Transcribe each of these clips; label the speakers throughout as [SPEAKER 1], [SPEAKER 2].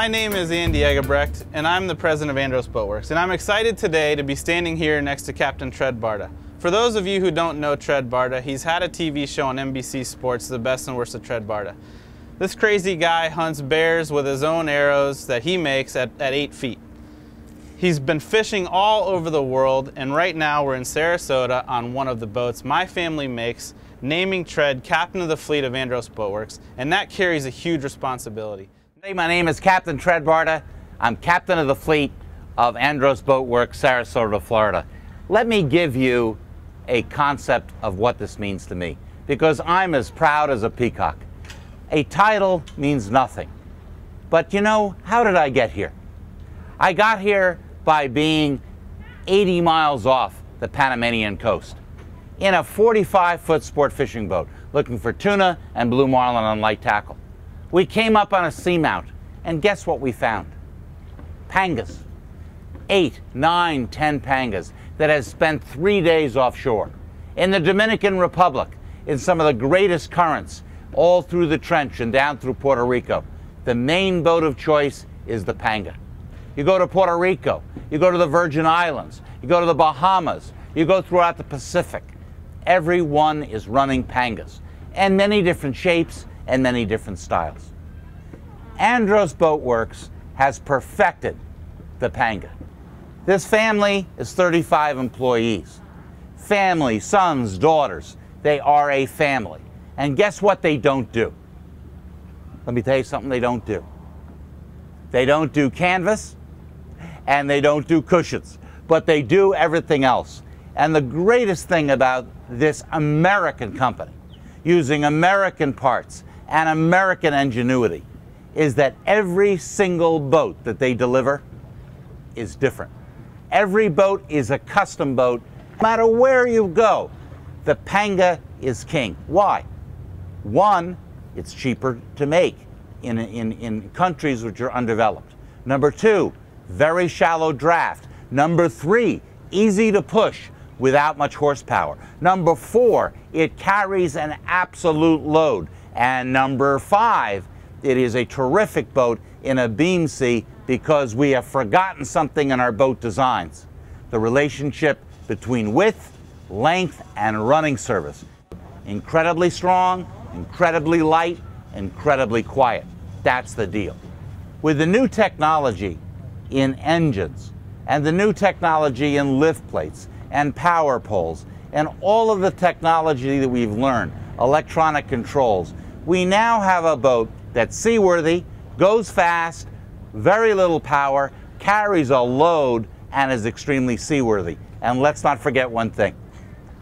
[SPEAKER 1] My name is Andy Egebrecht, and I'm the president of Andros Boatworks, and I'm excited today to be standing here next to Captain Tred Barta. For those of you who don't know Tred Barta, he's had a TV show on NBC Sports, The Best and Worst of Tred Barta. This crazy guy hunts bears with his own arrows that he makes at 8 feet. He's been fishing all over the world, and right now we're in Sarasota on one of the boats my family makes, naming Tred captain of the fleet of Andros Boatworks, and that carries a huge responsibility.
[SPEAKER 2] Hey, my name is Captain Tred Barta. I'm captain of the fleet of Andros Boatworks, Sarasota, Florida. Let me give you a concept of what this means to me, because I'm as proud as a peacock. A title means nothing. But you know, how did I get here? I got here by being 80 miles off the Panamanian coast in a 45-foot sport fishing boat looking for tuna and blue marlin on light tackle. We came up on a seamount, and guess what we found? Pangas. 8, 9, 10 pangas that had spent 3 days offshore in the Dominican Republic in some of the greatest currents all through the trench and down through Puerto Rico. The main boat of choice is the panga. You go to Puerto Rico, you go to the Virgin Islands, you go to the Bahamas, you go throughout the Pacific. Everyone is running pangas, and many different shapes and many different styles. Andros Boatworks has perfected the panga. This family is 35 employees. Family, sons, daughters, they are a family. And guess what they don't do? Let me tell you something they don't do. They don't do canvas, and they don't do cushions, but they do everything else. And the greatest thing about this American company, using American parts and American ingenuity, is that every single boat that they deliver is different. Every boat is a custom boat. No matter where you go, the panga is king. Why? One, it's cheaper to make in countries which are undeveloped. Number two, very shallow draft. Number three, easy to push without much horsepower. Number four, it carries an absolute load. And number five, it is a terrific boat in a beam sea because we have forgotten something in our boat designs: the relationship between width, length, and running surface. Incredibly strong, incredibly light, incredibly quiet. That's the deal. With the new technology in engines, and the new technology in lift plates and power poles, and all of the technology that we've learned, electronic controls, we now have a boat that's seaworthy, goes fast, very little power, carries a load, and is extremely seaworthy. And let's not forget one thing.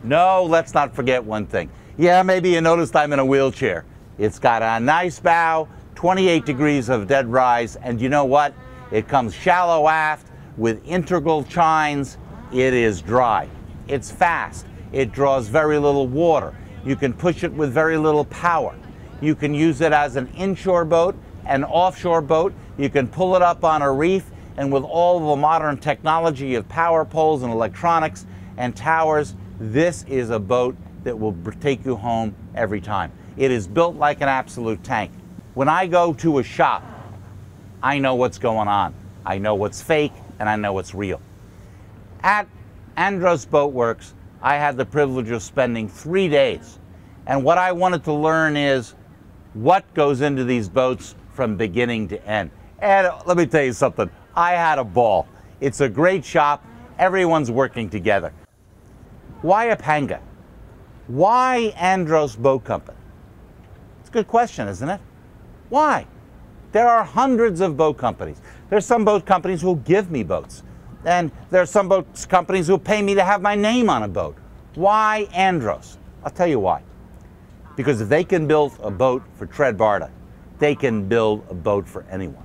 [SPEAKER 2] No, let's not forget one thing. Yeah, maybe you noticed I'm in a wheelchair. It's got a nice bow, 28 degrees of dead rise, and you know what? It comes shallow aft with integral chines. It is dry. It's fast. It draws very little water. You can push it with very little power. You can use it as an inshore boat, an offshore boat. You can pull it up on a reef, and with all the modern technology of power poles and electronics and towers, this is a boat that will take you home every time. It is built like an absolute tank. When I go to a shop, I know what's going on. I know what's fake, and I know what's real. At Andros Boatworks, I had the privilege of spending 3 days. And what I wanted to learn is what goes into these boats from beginning to end. And let me tell you something, I had a ball. It's a great shop. Everyone's working together. Why a panga? Why Andros Boat Company? It's a good question, isn't it? Why? There are hundreds of boat companies. There's some boat companies who give me boats. And there's some boat companies who pay me to have my name on a boat. Why Andros? I'll tell you why. Because if they can build a boat for Tred Barta, they can build a boat for anyone.